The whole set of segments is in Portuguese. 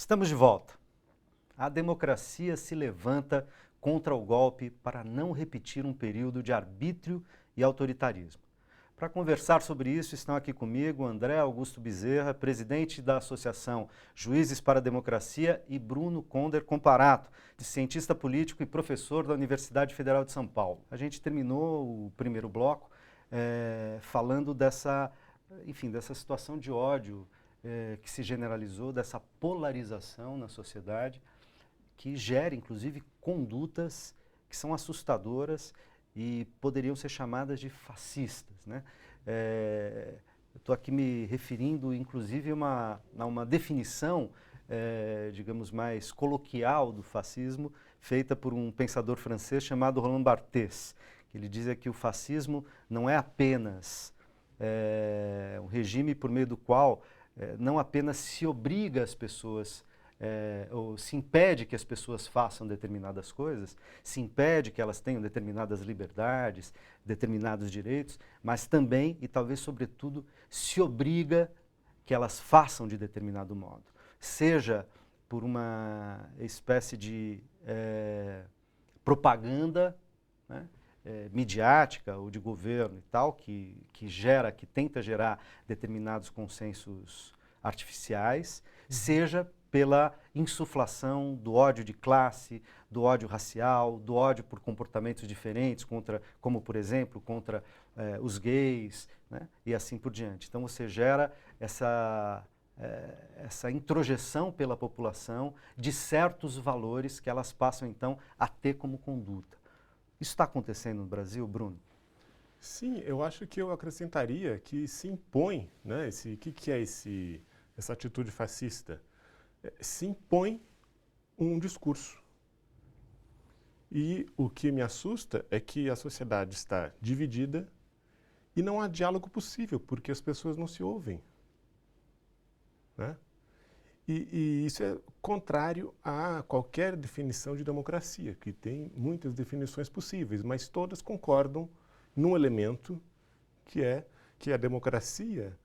Estamos de volta. A democracia se levanta contra o golpe para não repetir um período de arbítrio e autoritarismo. Para conversar sobre isso, estão aqui comigo André Augusto Bezerra, presidente da Associação Juízes para a Democracia, e Bruno Conder Comparato, cientista político e professor da Universidade Federal de São Paulo. A gente terminou o primeiro bloco falando dessa situação de ódio que se generalizou, dessa polarização na sociedade, que gera, inclusive, condutas que são assustadoras e poderiam ser chamadas de fascistas, né? Eu estou aqui me referindo, inclusive, a uma definição, digamos, mais coloquial do fascismo, feita por um pensador francês chamado Roland Barthes, que ele dizia que o fascismo não é apenas um regime por meio do qual não apenas se obriga as pessoas, ou se impede que as pessoas façam determinadas coisas, se impede que elas tenham determinadas liberdades, determinados direitos, mas também, e talvez sobretudo, se obriga que elas façam de determinado modo. Seja por uma espécie de propaganda, né, midiática ou de governo e tal, que tenta gerar determinados consensos artificiais, seja pela insuflação do ódio de classe, do ódio racial, do ódio por comportamentos diferentes, como, por exemplo, contra os gays, né, e assim por diante. Então você gera essa introjeção pela população de certos valores que elas passam, então, a ter como conduta. Isso está acontecendo no Brasil, Bruno? Sim, eu acho que eu acrescentaria que se impõe, né, que é essa atitude fascista? Se impõe um discurso. E o que me assusta é que a sociedade está dividida e não há diálogo possível, porque as pessoas não se ouvem, né? E isso é contrário a qualquer definição de democracia, que tem muitas definições possíveis, mas todas concordam num elemento que é que a democracia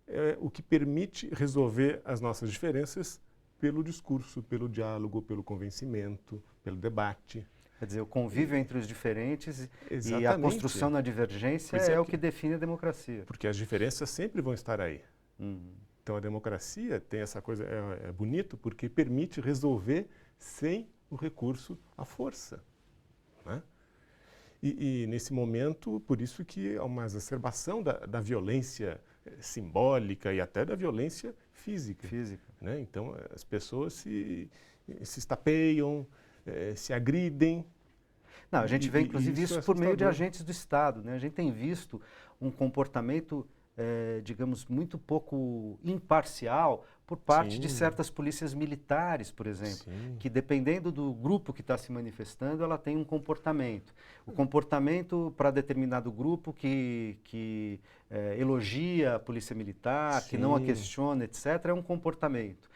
é o que permite resolver as nossas diferenças pelo discurso, pelo diálogo, pelo convencimento, pelo debate. Quer dizer, o convívio entre os diferentes Exatamente. E a construção na divergência é o que define a democracia. Porque as diferenças sempre vão estar aí. Então a democracia tem essa coisa, é bonito porque permite resolver sem o recurso à força, né? E nesse momento, por isso que há uma exacerbação da violência simbólica e até da violência física. Né? Então as pessoas se estapeiam, se agridem. Não, a gente vê inclusive isso por meio de agentes do Estado, né? A gente tem visto um comportamento digamos, muito pouco imparcial por parte de certas polícias militares, por exemplo, que dependendo do grupo que está se manifestando, ela tem um comportamento. O comportamento para determinado grupo que elogia a polícia militar, que não a questiona, etc., é um comportamento.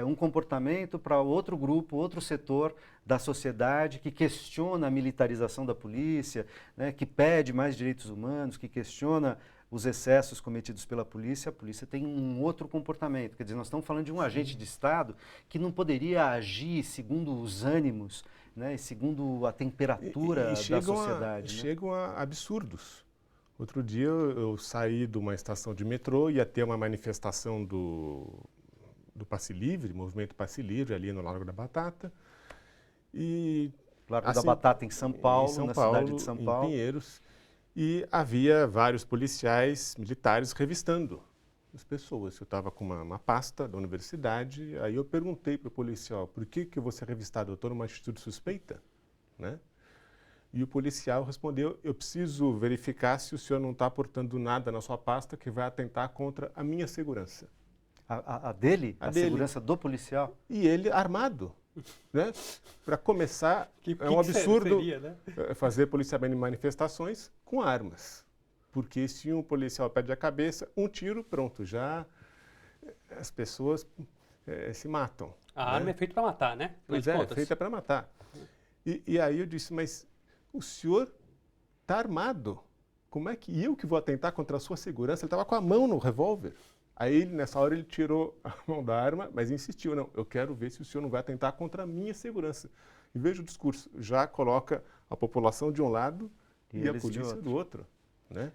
Um comportamento para outro grupo, outro setor da sociedade que questiona a militarização da polícia, né, que pede mais direitos humanos, que questiona os excessos cometidos pela polícia, a polícia tem um outro comportamento. Quer dizer, nós estamos falando de um agente de Estado que não poderia agir segundo os ânimos, né, segundo a temperatura da sociedade. Chegam a absurdos. Outro dia eu saí de uma estação de metrô, ia ter uma manifestação do Passe Livre, movimento Passe Livre, ali no Largo da Batata. Largo da Batata em São Paulo, na cidade de São Paulo. Em Pinheiros. E havia vários policiais militares revistando as pessoas. Eu estava com uma pasta da universidade, aí eu perguntei para o policial, por que eu vou ser revistado? Eu estou numa atitude suspeita, né? E o policial respondeu, eu preciso verificar se o senhor não está aportando nada na sua pasta que vai atentar contra a minha segurança. A dele? A segurança do policial? E ele armado. Né? Para começar, é um absurdo seria, né? fazer policiamento em manifestações com armas. Porque se um policial perde a cabeça, um tiro, pronto, já as pessoas se matam. A arma é feita para matar, né? Pois é, feita para matar. E aí eu disse, mas o senhor está armado. Como é que eu que vou atentar contra a sua segurança? Ele estava com a mão no revólver. Aí, nessa hora, ele tirou a mão da arma, mas insistiu, não, eu quero ver se o senhor não vai atentar contra a minha segurança. E veja o discurso, já coloca a população de um lado e a eles de polícia outro. do outro, né?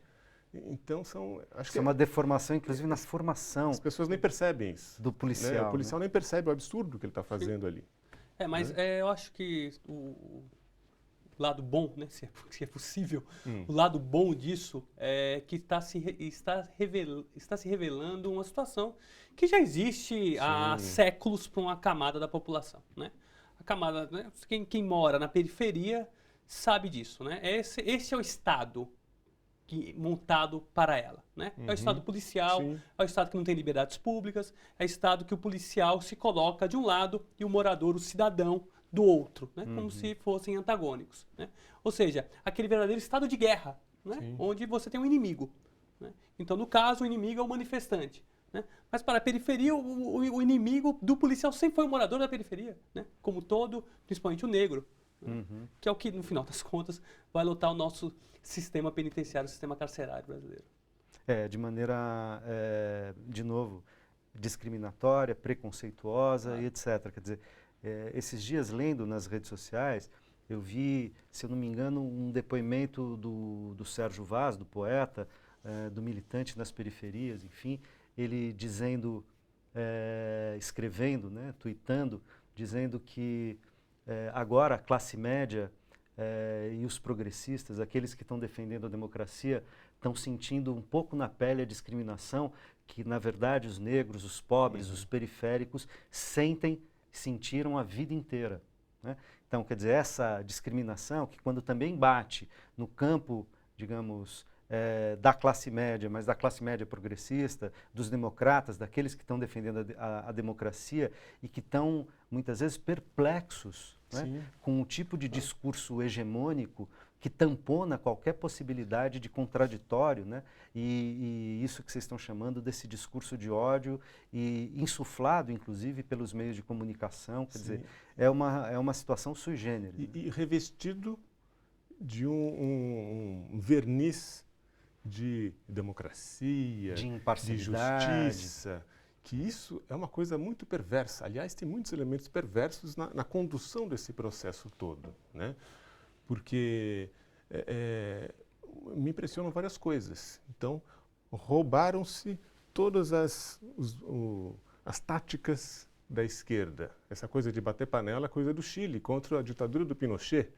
Então, acho Isso que é uma deformação, inclusive, na formação as pessoas nem percebem isso. do Né? policial. O policial nem percebe o absurdo que ele está fazendo ali. Mas eu acho que o lado bom, né, se é possível, o lado bom disso é que está se revelando uma situação que já existe há séculos para uma camada da população, né? A camada, né, quem mora na periferia sabe disso, né? Esse é o Estado montado para ela, né? É o Estado policial, Sim. é o Estado que não tem liberdades públicas, é o Estado que o policial se coloca de um lado e o morador, o cidadão, do outro, né? Como se fossem antagônicos, né? Ou seja, aquele verdadeiro estado de guerra, né? Onde você tem um inimigo, né? Então, no caso, o inimigo é o manifestante, né? Mas para a periferia, o inimigo do policial sempre foi o morador da periferia, né? Como todo, principalmente o negro, né? Que é o que, no final das contas, vai lotar o nosso sistema penitenciário, o sistema carcerário brasileiro. De maneira, de novo, discriminatória, preconceituosa e etc. Quer dizer, esses dias lendo nas redes sociais, eu vi, se eu não me engano, um depoimento do Sérgio Vaz, do poeta, do militante nas periferias, enfim, ele dizendo, escrevendo, né, tuitando, dizendo que agora a classe média e os progressistas, aqueles que estão defendendo a democracia, estão sentindo um pouco na pele a discriminação que, na verdade, os negros, os pobres, os periféricos sentiram a vida inteira, né? Então, quer dizer, essa discriminação que quando também bate no campo, digamos, da classe média, mas da classe média progressista, dos democratas, daqueles que estão defendendo a democracia e que estão, muitas vezes, perplexos, né, com o tipo de discurso hegemônico que tampona qualquer possibilidade de contraditório, né? E isso que vocês estão chamando desse discurso de ódio e insuflado, inclusive, pelos meios de comunicação. Quer dizer, é uma situação sui generis. E revestido de um verniz de democracia, de de imparcialidade, justiça, que isso é uma coisa muito perversa. Aliás, tem muitos elementos perversos na condução desse processo todo, né? Porque me impressionam várias coisas. Então, roubaram-se todas as táticas da esquerda. Essa coisa de bater panela é coisa do Chile, contra a ditadura do Pinochet.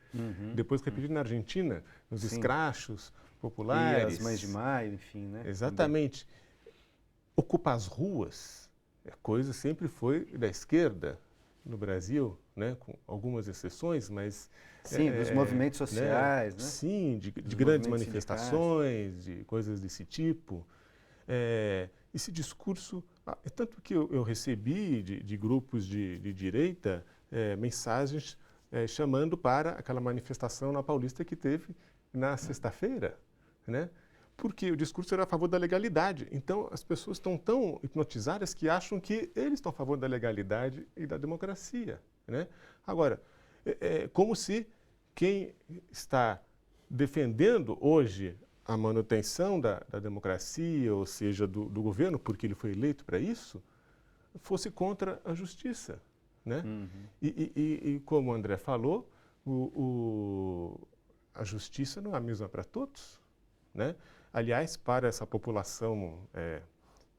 Depois repetido na Argentina, nos escrachos populares. E as Mães de Maio, enfim, né? Exatamente. Ocupar as ruas, coisa sempre foi da esquerda no Brasil, né? Com algumas exceções, mas... Sim, dos movimentos sociais, né? Sim, de grandes manifestações, de coisas desse tipo. Esse discurso... tanto que eu recebi de grupos de direita mensagens chamando para aquela manifestação na Paulista que teve na sexta-feira, né? Porque o discurso era a favor da legalidade. Então, as pessoas estão tão hipnotizadas que acham que eles estão a favor da legalidade e da democracia, né? Agora, como se quem está defendendo hoje a manutenção da democracia, ou seja, do governo, porque ele foi eleito para isso, fosse contra a justiça, né? E como o André falou, a justiça não é a mesma para todos, né? Aliás, para essa população,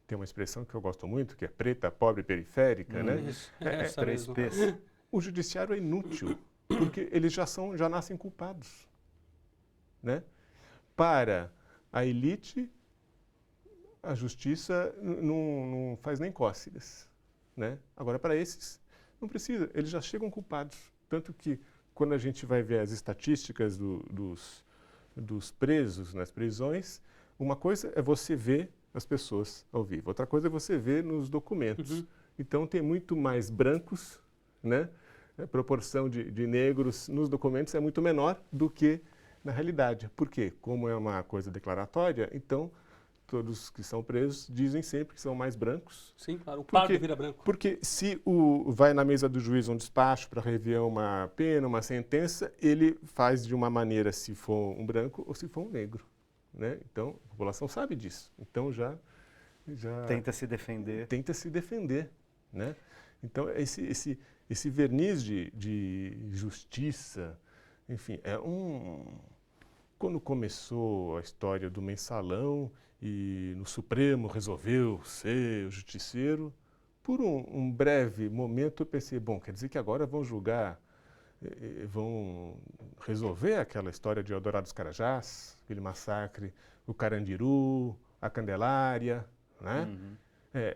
tem uma expressão que eu gosto muito, que é preta, pobre, periférica, né? Isso, essa mesmo. 3Ps. O judiciário é inútil, porque eles já nascem culpados, né? Para a elite, a justiça não faz nem cócegas, né? Agora, para esses, não precisa, eles já chegam culpados. Tanto que, quando a gente vai ver as estatísticas dos presos nas prisões, uma coisa é você ver as pessoas ao vivo, outra coisa é você ver nos documentos. Então, tem muito mais brancos, né? A proporção de negros nos documentos é muito menor do que na realidade. Por quê? Como é uma coisa declaratória, então todos que são presos dizem sempre que são mais brancos. Sim, claro, o pardo vira branco. Porque se vai na mesa do juiz um despacho para rever uma pena, uma sentença, ele faz de uma maneira se for um branco ou se for um negro, né? Então, a população sabe disso. Então, já já Tenta se defender. tenta se defender, né? Então, esse verniz de justiça, enfim, Quando começou a história do mensalão e no Supremo resolveu ser o justiceiro, por um breve momento eu pensei, bom, quer dizer que agora vão julgar, vão resolver aquela história de Eldorado dos Carajás, aquele massacre, o Carandiru, a Candelária, né?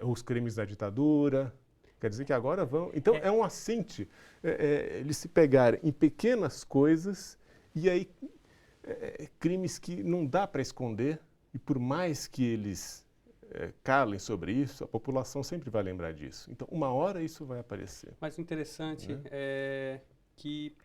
Os crimes da ditadura. Quer dizer que agora vão... Então, é um assinte. Eles se pegarem em pequenas coisas e aí crimes que não dá para esconder e por mais que eles calem sobre isso, a população sempre vai lembrar disso. Então, uma hora isso vai aparecer. Mas o interessante é que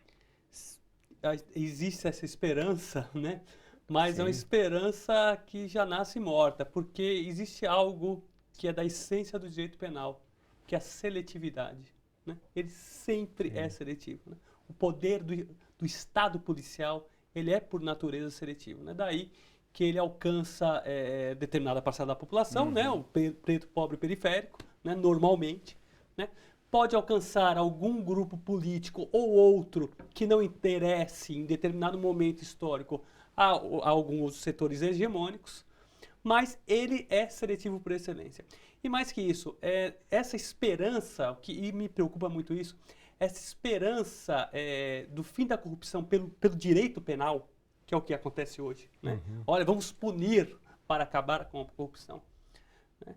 existe essa esperança, né? Mas é uma esperança que já nasce morta, porque existe algo que é da essência do direito penal, que é a seletividade, né? Ele sempre é seletivo, né? O poder do Estado policial, ele é por natureza seletivo, né? Daí que ele alcança determinada parcela da população, né? O preto, pobre e periférico, né? Normalmente, né? Pode alcançar algum grupo político ou outro que não interesse em determinado momento histórico a alguns setores hegemônicos, mas ele é seletivo por excelência. E mais que isso, essa esperança, e me preocupa muito isso, essa esperança do fim da corrupção pelo direito penal, que é o que acontece hoje, né? Olha, vamos punir para acabar com a corrupção, né?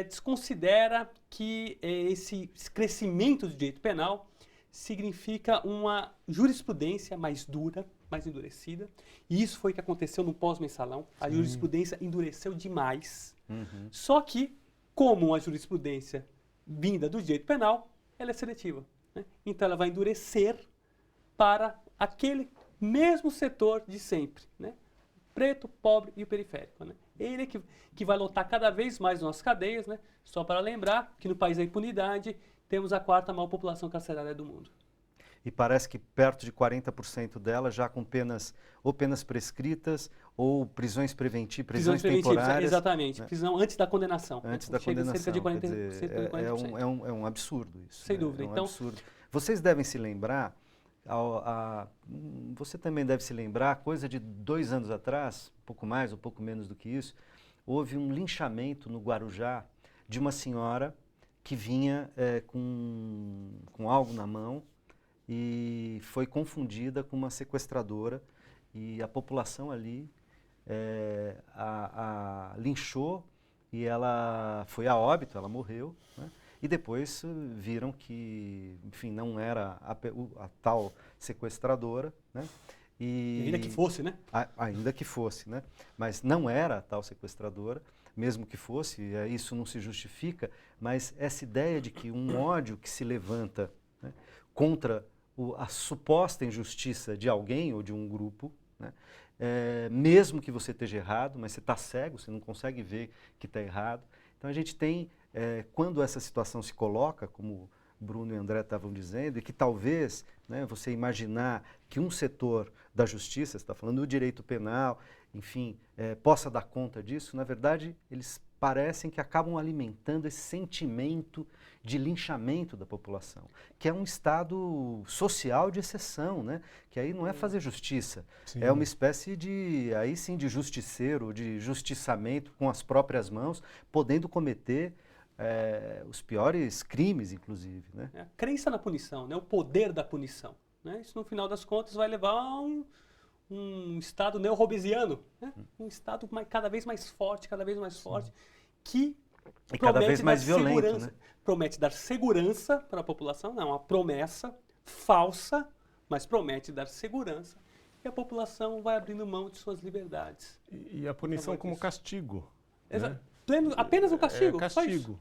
Desconsidera que esse crescimento do direito penal significa uma jurisprudência mais dura, mais endurecida, e isso foi o que aconteceu no pós-mensalão. A jurisprudência endureceu demais, só que, como a jurisprudência vinda do direito penal, ela é seletiva, né? Então ela vai endurecer para aquele mesmo setor de sempre, né? Preto, pobre e o periférico, né? Ele é que vai lotar cada vez mais nossas cadeias, né? Só para lembrar que no país da impunidade temos a quarta maior população carcerária do mundo. E parece que perto de 40% delas já com penas prescritas ou prisões prisões temporárias. Exatamente, né? Prisão antes da condenação. Antes da condenação. Cerca de 40%. Dizer, é um absurdo isso. Sem dúvida. É um então, absurdo. Vocês devem se lembrar, você também deve se lembrar, coisa de 2 anos atrás, um pouco mais, um pouco menos do que isso, houve um linchamento no Guarujá de uma senhora que vinha com algo na mão e foi confundida com uma sequestradora e a população ali a linchou e ela foi a óbito, ela morreu, né? E depois viram que, enfim, não era a tal sequestradora, né? Ainda que fosse, né? Ainda que fosse, né? Mas não era a tal sequestradora, mesmo que fosse, isso não se justifica, mas essa ideia de que um ódio que se levanta, né, contra a suposta injustiça de alguém ou de um grupo, né, mesmo que você esteja errado, mas você está cego, você não consegue ver que está errado. Então a gente tem, quando essa situação se coloca, como Bruno e André estavam dizendo, e que talvez, né, você imaginar que um setor da justiça, você está falando do direito penal, enfim, possa dar conta disso, na verdade, eles parecem que acabam alimentando esse sentimento de linchamento da população, que é um estado social de exceção, né? Que aí não é fazer justiça, é uma espécie de, aí sim, de justiceiro, de justiçamento com as próprias mãos, podendo cometer os piores crimes, inclusive, né? A crença na punição, né? O poder da punição, né? Isso, no final das contas, vai levar a um Estado neo-robesiano, né? Um Estado cada vez mais forte, que e cada vez mais violento, né? Promete dar segurança para a população, não, é uma promessa falsa, mas promete dar segurança, e a população vai abrindo mão de suas liberdades. E a punição como castigo. Né? Apenas um castigo? Castigo.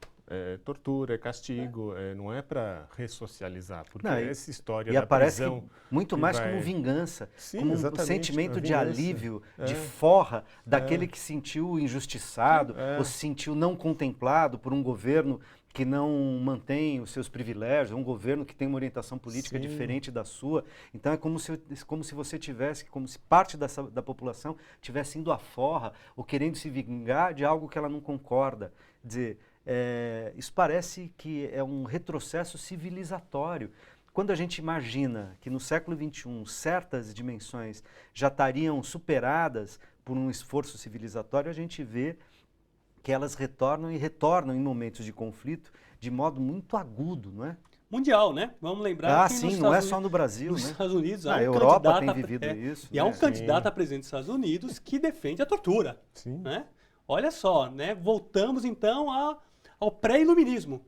Tortura, castigo, não é para ressocializar, porque essa história e da aparece prisão... muito mais como vingança, como um sentimento de alívio, de forra daquele que se sentiu injustiçado ou se sentiu não contemplado por um governo que não mantém os seus privilégios, um governo que tem uma orientação política Sim. diferente da sua. Então é como se você tivesse, como se parte da população tivesse indo à forra ou querendo se vingar de algo que ela não concorda. Quer dizer, isso parece que é um retrocesso civilizatório. Quando a gente imagina que no século XXI certas dimensões já estariam superadas por um esforço civilizatório, a gente vê que elas retornam em momentos de conflito de modo muito agudo, não é? Mundial, né? Vamos lembrar que Sim, não é só no Brasil, nos né? Estados Unidos há A um Europa candidato tem vivido isso. e há né? um candidato a presidente dos Estados Unidos que defende a tortura, Sim. né? Olha só, né? Voltamos então ao pré-iluminismo,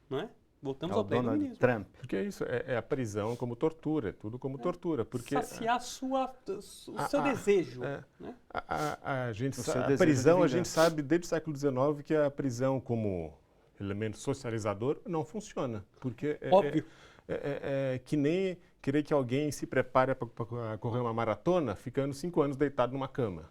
né? Voltamos ao Donald pré-iluminismo. Trump. Porque é isso, é a prisão como tortura, é tudo como tortura. Porque Saciar o seu desejo. é. Né? A seu a desejo prisão, de a gente vingança. sabe desde o século XIX que a prisão como elemento socializador não funciona. Porque Óbvio. é que nem querer que alguém se prepare para correr uma maratona ficando 5 anos deitado numa cama.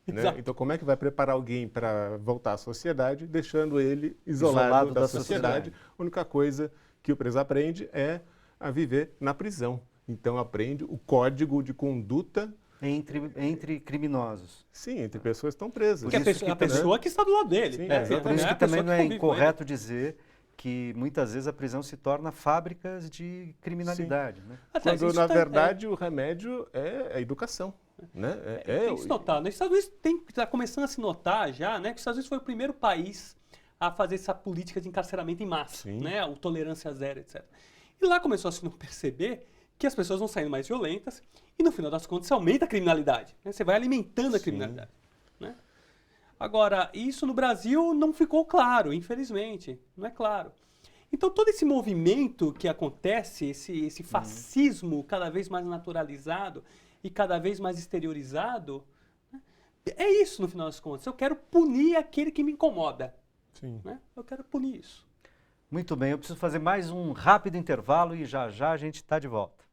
Né? Exato. Então, como é que vai preparar alguém para voltar à sociedade, deixando ele isolado da sociedade? A única coisa que o preso aprende é a viver na prisão. Então, aprende o código de conduta. Entre criminosos. Sim, entre pessoas que estão presas. Que isso a que pessoa que está do lado dele. Sim, né? exatamente. Por isso É que a pessoa também não é convive com ele. incorreto dizer que muitas vezes a prisão se torna fábricas de criminalidade. Né? Aliás, Quando, isso na tá- verdade, o remédio é a educação. Né? tem que se notar, né? Os Estados Unidos está começando a se notar já, né? Que os Estados Unidos foi o primeiro país a fazer essa política de encarceramento em massa, Sim. né? O tolerância zero, etc. E lá começou a se perceber que as pessoas vão saindo mais violentas e no final das contas aumenta a criminalidade, né? Você vai alimentando a Sim. criminalidade, né? Agora, isso no Brasil não ficou claro, infelizmente, não é claro. Então todo esse movimento que acontece, esse fascismo cada vez mais naturalizado e cada vez mais exteriorizado, né? É isso no final das contas. Eu quero punir aquele que me incomoda, Sim. né? Eu quero punir isso. Muito bem, eu preciso fazer mais um rápido intervalo e já já a gente está de volta.